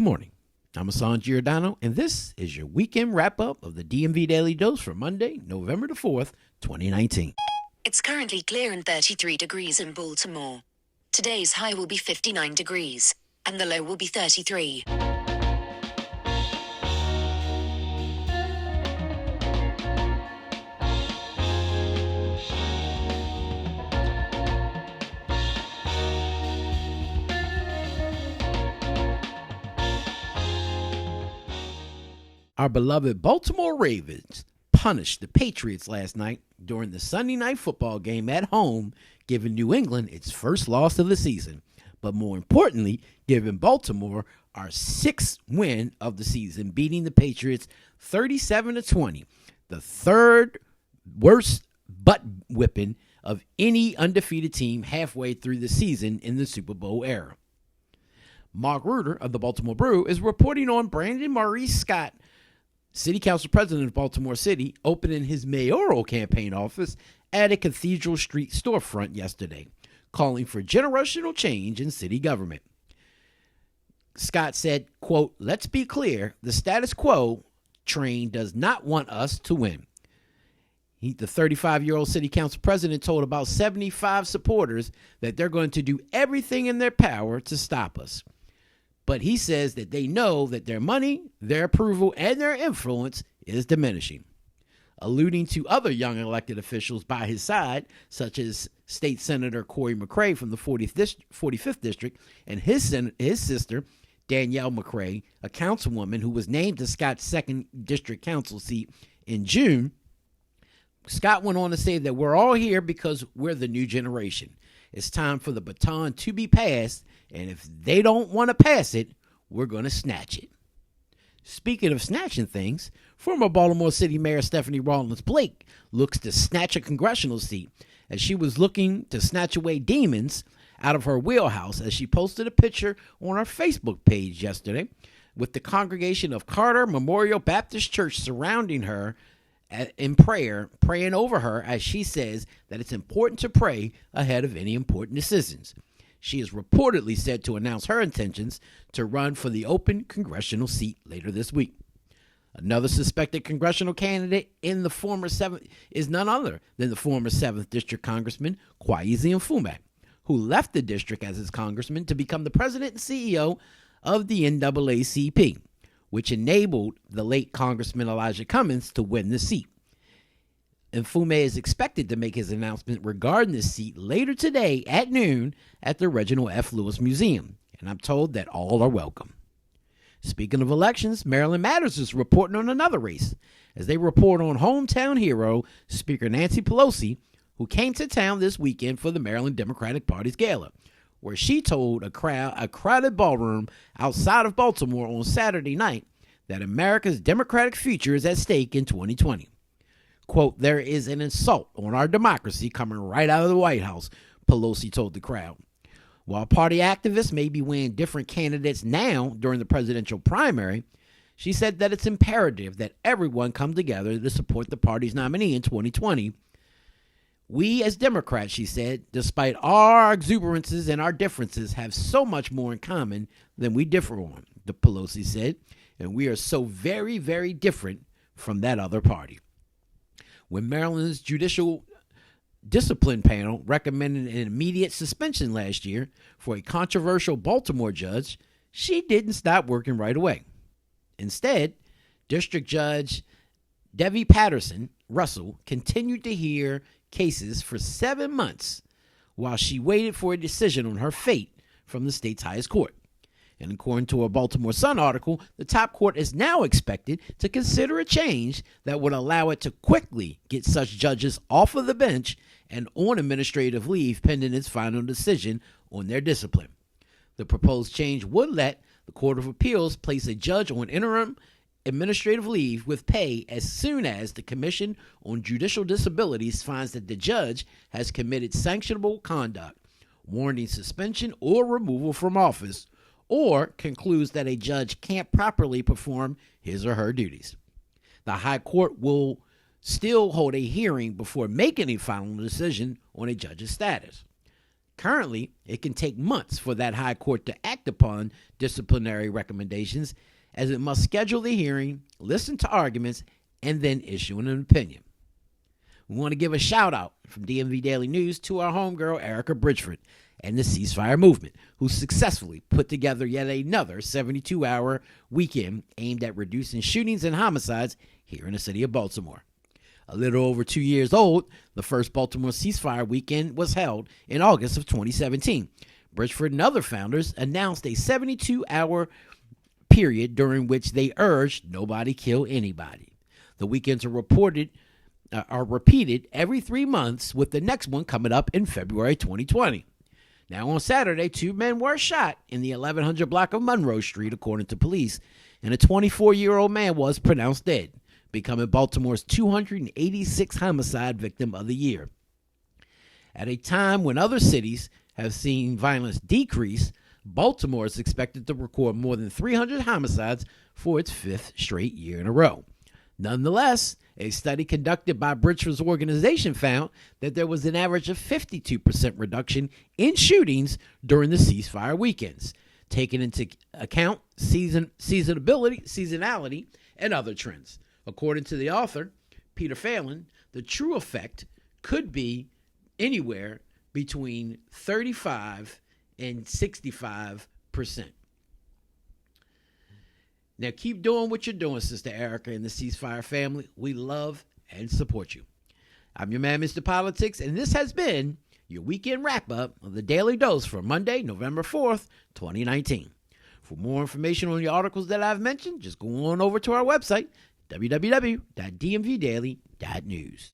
Good morning. I'm Hassan Giordano, and this is your weekend wrap-up of the DMV Daily Dose for Monday, November the 4th, 2019. It's currently clear and 33 degrees in Baltimore. Today's high will be 59 degrees, and the low will be 33. Our beloved Baltimore Ravens punished the Patriots last night during the Sunday night football game at home, giving New England its first loss of the season, but more importantly, giving Baltimore our sixth win of the season, beating the Patriots 37-20, the third worst butt whipping of any undefeated team halfway through the season in the Super Bowl era. Mark Reuter of the Baltimore Brew is reporting on Brandon Maurice Scott, City Council President of Baltimore City, opening his mayoral campaign office at a Cathedral Street storefront yesterday, calling for generational change in city government. Scott said, quote, "Let's be clear, the status quo train does not want us to win." The 35-year-old City Council President told about 75 supporters that they're going to do everything in their power to stop us. But he says that they know that their money, their approval, and their influence is diminishing. Alluding to other young elected officials by his side, such as State Senator Corey McCray from the 45th District and his sister, Danielle McCray, a councilwoman who was named to Scott's 2nd District Council seat in June, Scott went on to say that we're all here because we're the new generation. It's time for the baton to be passed, and if they don't want to pass it, we're going to snatch it. Speaking of snatching things, former Baltimore City Mayor Stephanie Rawlins Blake looks to snatch a congressional seat as she was looking to snatch away demons out of her wheelhouse as she posted a picture on her Facebook page yesterday with the congregation of Carter Memorial Baptist Church surrounding her in prayer, praying over her as she says that it's important to pray ahead of any important decisions. She is reportedly said to announce her intentions to run for the open congressional seat later this week. Another suspected congressional candidate in the former 7th is none other than the former 7th District Congressman Kwesi Mfume, who left the district as his congressman to become the president and CEO of the NAACP, which enabled the late Congressman Elijah Cummings to win the seat. Mfume is expected to make his announcement regarding the seat later today at noon at the Reginald F. Lewis Museum, and I'm told that all are welcome. Speaking of elections, Maryland Matters is reporting on another race, as they report on hometown hero Speaker Nancy Pelosi, who came to town this weekend for the Maryland Democratic Party's gala, where she told a crowded ballroom outside of Baltimore on Saturday night that America's democratic future is at stake in 2020. Quote, "There is an assault on our democracy coming right out of the White House," Pelosi told the crowd. While party activists may be weighing different candidates now during the presidential primary, she said that it's imperative that everyone come together to support the party's nominee in 2020. "We as Democrats," she said, "despite our exuberances and our differences, have so much more in common than we differ on," the Pelosi said, "and we are so very, very different from that other party." When Maryland's Judicial Discipline Panel recommended an immediate suspension last year for a controversial Baltimore judge, she didn't stop working right away. Instead, District Judge Debbie Patterson Russell continued to hear cases for 7 months while she waited for a decision on her fate from the state's highest court. And according to a Baltimore Sun article, the top court is now expected to consider a change that would allow it to quickly get such judges off of the bench and on administrative leave pending its final decision on their discipline. The proposed change would let the Court of Appeals place a judge on interim administrative leave with pay as soon as the Commission on Judicial Disabilities finds that the judge has committed sanctionable conduct, warranting suspension or removal from office, or concludes that a judge can't properly perform his or her duties. The High Court will still hold a hearing before making a final decision on a judge's status. Currently, it can take months for that high court to act upon disciplinary recommendations, as it must schedule the hearing, listen to arguments, and then issue an opinion. We want to give a shout out from DMV Daily News to our homegirl Erica Bridgeford and the ceasefire movement, who successfully put together yet another 72-hour weekend aimed at reducing shootings and homicides here in the city of Baltimore. A little over 2 years old, the first Baltimore ceasefire weekend was held in August of 2017. Bridgeford and other founders announced a 72-hour period during which they urged nobody kill anybody. The weekends are repeated every 3 months, with the next one coming up in February 2020. Now, on Saturday, 2 men were shot in the 1100 block of Monroe Street, according to police, and a 24-year-old man was pronounced dead, becoming Baltimore's 286th homicide victim of the year. At a time when other cities have seen violence decrease, Baltimore is expected to record more than 300 homicides for its 5th straight year in a row. Nonetheless, a study conducted by Bridgeford's organization found that there was an average of 52% reduction in shootings during the ceasefire weekends, taking into account seasonality, and other trends. According to the author, Peter Phelan, the true effect could be anywhere between 35 and 65%. Now, keep doing what you're doing, Sister Erica and the ceasefire family. We love and support you. I'm your man, Mr. Politics, and this has been your weekend wrap-up of the Daily Dose for Monday, November 4th, 2019. For more information on the articles that I've mentioned, just go on over to our website, www.dmvdaily.news.